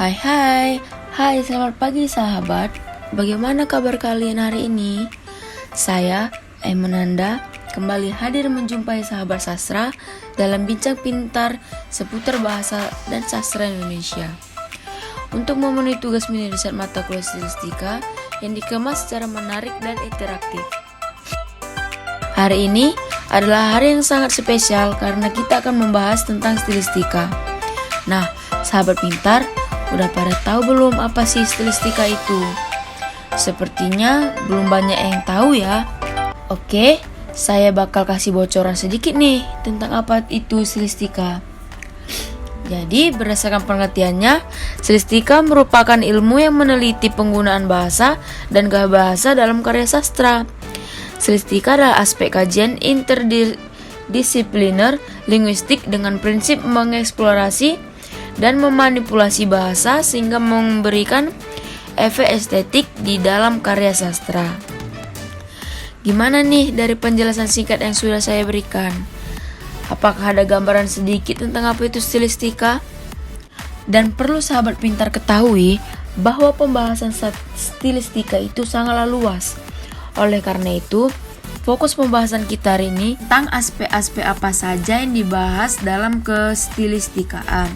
Hai, selamat pagi sahabat. Bagaimana kabar kalian hari ini? Saya, Emenanda, kembali hadir menjumpai sahabat sastra dalam bincang pintar seputar bahasa dan sastra Indonesia. Untuk memenuhi tugas mini riset mata kuliah stilistika yang dikemas secara menarik dan interaktif. Hari ini adalah hari yang sangat spesial karena kita akan membahas tentang stilistika. Nah, sahabat pintar, udah pada tahu belum apa sih stilistika itu? Sepertinya belum banyak yang tahu ya. Oke, saya bakal kasih bocoran sedikit nih tentang apa itu stilistika. Jadi, berdasarkan pengertiannya, stilistika merupakan ilmu yang meneliti penggunaan bahasa dan gaya bahasa dalam karya sastra. Stilistika adalah aspek kajian interdisipliner linguistik dengan prinsip mengeksplorasi dan memanipulasi bahasa sehingga memberikan efek estetik di dalam karya sastra. Gimana nih dari penjelasan singkat yang sudah saya berikan? Apakah ada gambaran sedikit tentang apa itu stilistika? Dan perlu sahabat pintar ketahui bahwa pembahasan stilistika itu sangatlah luas. Oleh karena itu, fokus pembahasan kita hari ini tentang aspek-aspek apa saja yang dibahas dalam kestilistikaan.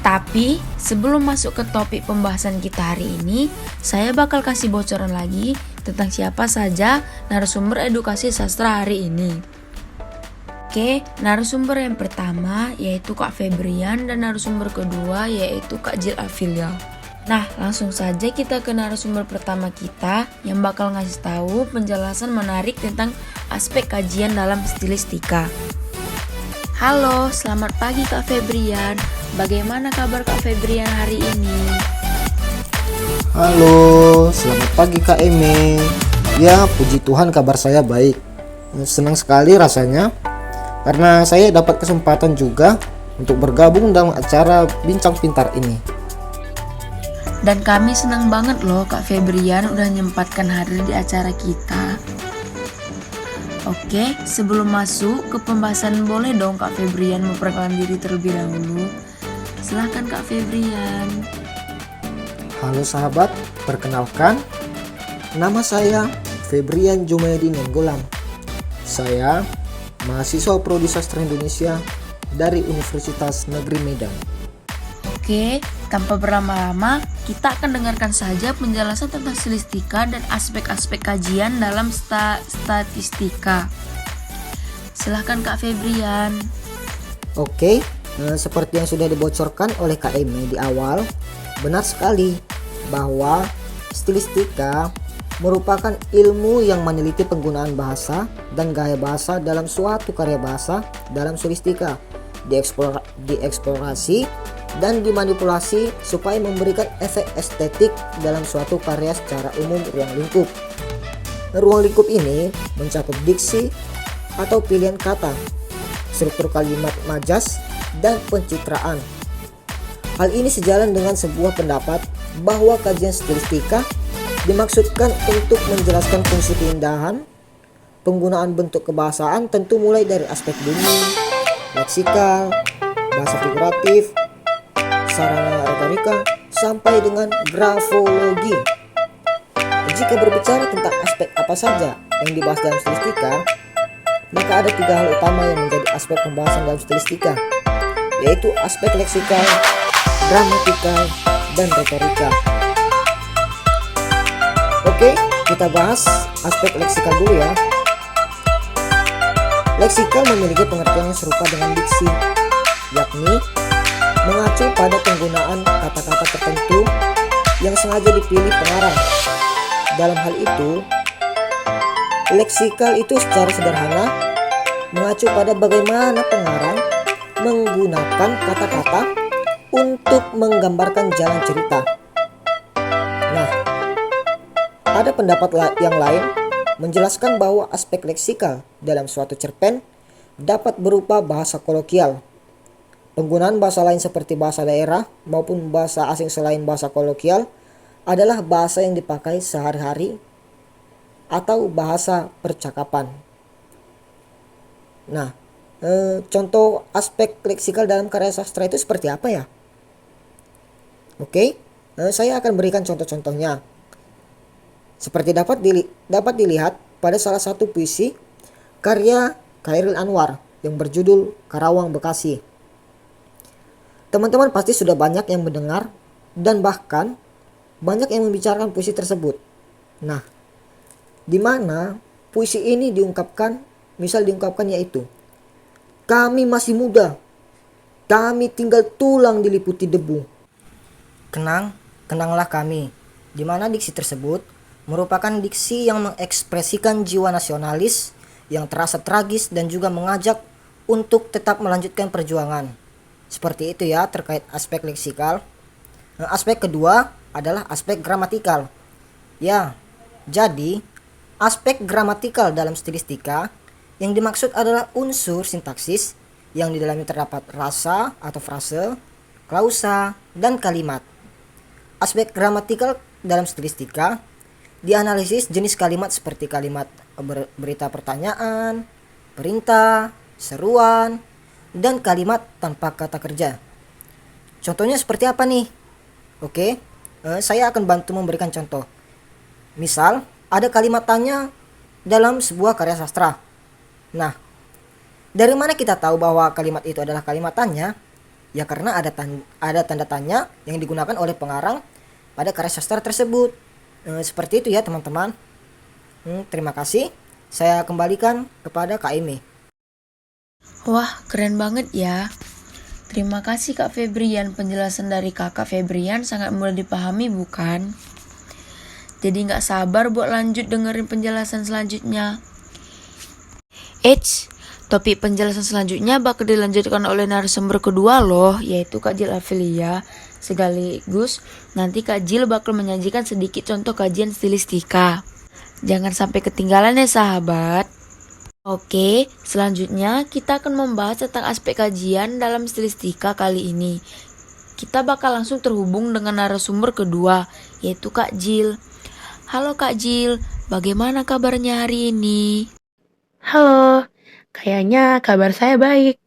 Tapi sebelum masuk ke topik pembahasan kita hari ini, saya bakal kasih bocoran lagi tentang siapa saja narasumber edukasi sastra hari ini. Oke, narasumber yang pertama yaitu Kak Febrian dan narasumber kedua yaitu Kak Jill Afilia. Nah, langsung saja kita ke narasumber pertama kita yang bakal ngasih tahu penjelasan menarik tentang aspek kajian dalam stilistika. Halo, selamat pagi Kak Febrian. Bagaimana kabar Kak Febrian hari ini? Halo, selamat pagi Kak Eme. Ya, puji Tuhan kabar saya baik. Senang sekali rasanya karena saya dapat kesempatan juga untuk bergabung dalam acara Bincang Pintar ini. Dan kami senang banget loh Kak Febrian udah nyempatkan hadir di acara kita. Oke, sebelum masuk ke pembahasan boleh dong Kak Febrian memperkenalkan diri terlebih dahulu. Silahkan Kak Febrian. Halo sahabat, perkenalkan, nama saya Febrian Jumaidi Nenggolan. Saya mahasiswa Prodi Sastra Indonesia dari Universitas Negeri Medan. Oke, tanpa berlama-lama, kita akan dengarkan saja penjelasan tentang stilistika dan aspek-aspek kajian dalam statistika. Silahkan Kak Febrian. Oke, seperti yang sudah dibocorkan oleh Kak Eme di awal, benar sekali bahwa stilistika merupakan ilmu yang meneliti penggunaan bahasa dan gaya bahasa dalam suatu karya bahasa dalam stilistika, dieksplorasi dan dimanipulasi supaya memberikan efek estetik dalam suatu karya secara umum ruang lingkup. Ruang lingkup ini mencakup diksi atau pilihan kata, struktur kalimat majas, dan pencitraan. Hal ini sejalan dengan sebuah pendapat bahwa kajian stilistika dimaksudkan untuk menjelaskan fungsi keindahan, penggunaan bentuk kebahasaan tentu mulai dari aspek bunyi, leksikal, bahasa figuratif, sarana retorika, sampai dengan grafologi. Jika berbicara tentang aspek apa saja yang dibahas dalam stilistika, maka ada 3 hal utama yang menjadi aspek pembahasan dalam stilistika, yaitu aspek leksikal, gramatikal, dan retorika. Oke, kita bahas aspek leksikal dulu ya. Leksikal memiliki pengertian yang serupa dengan diksi, yakni mengacu pada penggunaan kata-kata tertentu yang sengaja dipilih pengarang. Dalam hal itu, leksikal itu secara sederhana mengacu pada bagaimana pengarang menggunakan kata-kata untuk menggambarkan jalan cerita. Nah, ada pendapat yang lain menjelaskan bahwa aspek leksikal dalam suatu cerpen dapat berupa bahasa kolokial. Penggunaan bahasa lain seperti bahasa daerah maupun bahasa asing selain bahasa kolokial adalah bahasa yang dipakai sehari-hari atau bahasa percakapan. Nah, contoh aspek leksikal dalam karya sastra itu seperti apa ya? Oke, saya akan berikan contoh-contohnya. Seperti dapat dilihat pada salah satu puisi karya Chairil Anwar yang berjudul Karawang Bekasi. Teman-teman pasti sudah banyak yang mendengar dan bahkan banyak yang membicarakan puisi tersebut. Nah, di mana puisi ini diungkapkan, yaitu, kami masih muda, kami tinggal tulang diliputi debu. Kenanglah kami, di mana diksi tersebut merupakan diksi yang mengekspresikan jiwa nasionalis yang terasa tragis dan juga mengajak untuk tetap melanjutkan perjuangan. Seperti itu ya terkait aspek leksikal. Nah, aspek kedua adalah aspek gramatikal. Ya, jadi aspek gramatikal dalam stilistika yang dimaksud adalah unsur sintaksis yang di dalamnya terdapat rasa atau frase, klausa, dan kalimat. Aspek gramatikal dalam stilistika dianalisis jenis kalimat seperti kalimat berita pertanyaan, perintah, seruan, dan kalimat tanpa kata kerja. Contohnya seperti apa nih? Oke, saya akan bantu memberikan contoh. Misal, ada kalimat tanya dalam sebuah karya sastra. Nah, dari mana kita tahu bahwa kalimat itu adalah kalimat tanya? Ya karena ada tanda tanya yang digunakan oleh pengarang pada karya sastra tersebut. Seperti itu ya teman-teman. Terima kasih. Saya kembalikan kepada Kak Emi. Wah, keren banget ya. Terima kasih Kak Febrian. Penjelasan dari Kakak Febrian sangat mudah dipahami bukan? Jadi gak sabar buat lanjut dengerin penjelasan selanjutnya. Topik penjelasan selanjutnya bakal dilanjutkan oleh narasumber kedua loh, yaitu Kak Jill Afilia. Sekaligus nanti Kak Jill bakal menyajikan sedikit contoh kajian stilistika. Jangan sampai ketinggalan ya sahabat. Oke, selanjutnya kita akan membahas tentang aspek kajian dalam stilistika kali ini. Kita bakal langsung terhubung dengan narasumber kedua, yaitu Kak Jill. Halo Kak Jill, bagaimana kabarnya hari ini? Halo, kayaknya kabar saya baik.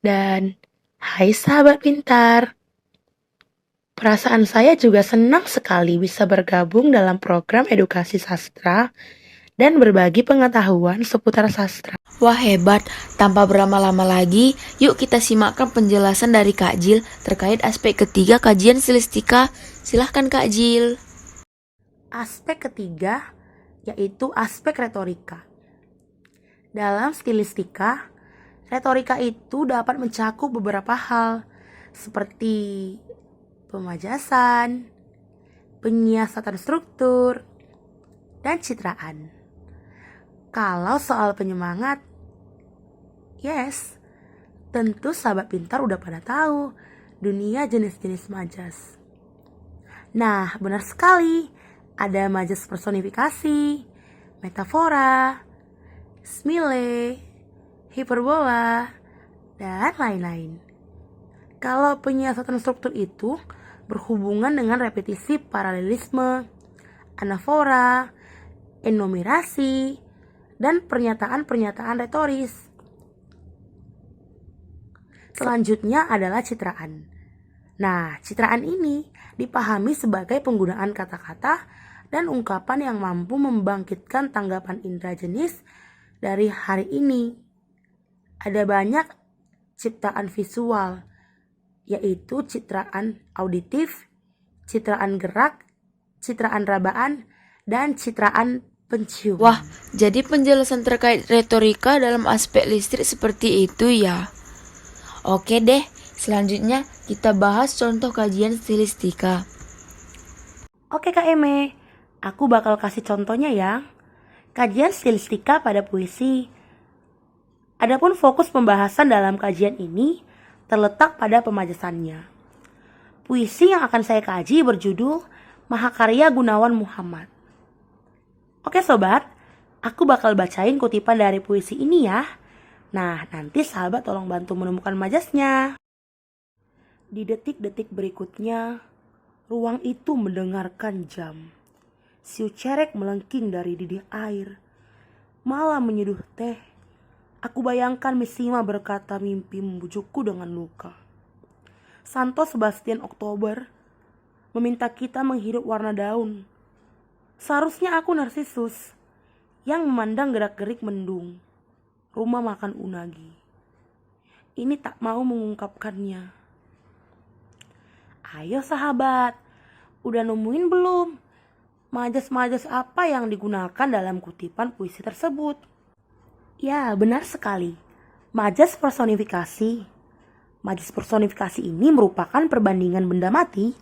Dan hai sahabat pintar. Perasaan saya juga senang sekali bisa bergabung dalam program edukasi sastra dan berbagi pengetahuan seputar sastra. Wah hebat, tanpa berlama-lama lagi, yuk kita simakkan penjelasan dari Kak Jill terkait aspek ketiga kajian stilistika. Silahkan Kak Jill. Aspek ketiga yaitu aspek retorika. Dalam stilistika, retorika itu dapat mencakup beberapa hal seperti pemajasan, penyiasatan struktur, dan citraan. Kalau soal penyemangat, yes, tentu sahabat pintar udah pada tahu dunia jenis-jenis majas. Nah, benar sekali, ada majas personifikasi, metafora, simile, hiperbola, dan lain-lain. Kalau penyiasatan struktur itu berhubungan dengan repetisi paralelisme, anafora, enumerasi, dan pernyataan-pernyataan retoris. Selanjutnya adalah citraan. Nah, citraan ini dipahami sebagai penggunaan kata-kata dan ungkapan yang mampu membangkitkan tanggapan indera jenis dari hari ini. Ada banyak ciptaan visual, yaitu citraan auditif, citraan gerak, citraan rabaan, dan citraan penciuman. Wah, jadi penjelasan terkait retorika dalam aspek listrik seperti itu ya. Oke deh, selanjutnya kita bahas contoh kajian stilistika. Oke Kak Eme, aku bakal kasih contohnya ya. Kajian stilistika pada puisi. Adapun fokus pembahasan dalam kajian ini terletak pada pemajasannya. Puisi yang akan saya kaji berjudul Mahakarya Gunawan Muhammad. Oke sobat, aku bakal bacain kutipan dari puisi ini ya. Nah, nanti sahabat tolong bantu menemukan majasnya. Di detik-detik berikutnya, ruang itu mendengarkan jam. Siu cerek melengking dari didih air. Malam menyeduh teh. Aku bayangkan Misima berkata mimpi membujukku dengan luka. Santo Sebastian Oktober, meminta kita menghirup warna daun. Seharusnya aku Narsisus yang memandang gerak-gerik mendung rumah makan unagi. Ini tak mau mengungkapkannya. Ayo sahabat, udah nemuin belum majas-majas apa yang digunakan dalam kutipan puisi tersebut? Ya, benar sekali. Majas personifikasi. Majas personifikasi ini merupakan perbandingan benda mati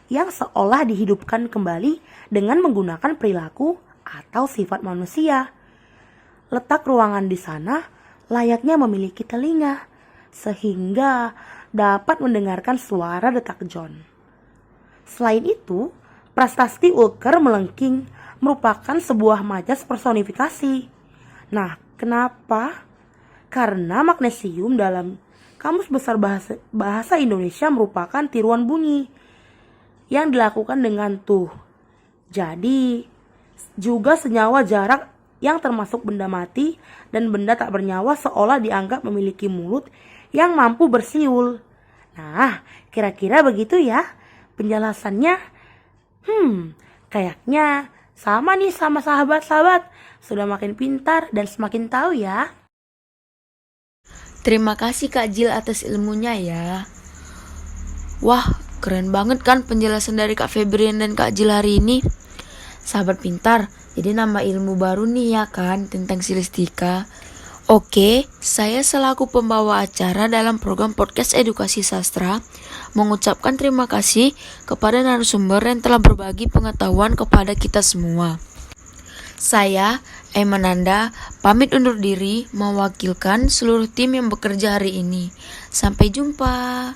yang seolah dihidupkan kembali dengan menggunakan perilaku atau sifat manusia. Letak ruangan di sana layaknya memiliki telinga, sehingga dapat mendengarkan suara detak John. Selain itu, prasasti Ulker melengking merupakan sebuah majas personifikasi. Nah, kenapa? Karena magnesium dalam Kamus Besar Bahasa Indonesia merupakan tiruan bunyi yang dilakukan dengan tuh. Jadi, juga senyawa jarak yang termasuk benda mati dan benda tak bernyawa seolah dianggap memiliki mulut yang mampu bersiul. Nah, kira-kira begitu ya penjelasannya. Kayaknya sama nih sama sahabat-sahabat. Sudah makin pintar dan semakin tahu ya. Terima kasih Kak Jill atas ilmunya ya. Wah, keren banget kan penjelasan dari Kak Febrian dan Kak Jill hari ini. Sahabat pintar, jadi nambah ilmu baru nih ya kan tentang stilistika. Oke, saya selaku pembawa acara dalam program podcast edukasi sastra mengucapkan terima kasih kepada narasumber yang telah berbagi pengetahuan kepada kita semua. Saya, Emananda, pamit undur diri mewakilkan seluruh tim yang bekerja hari ini. Sampai jumpa.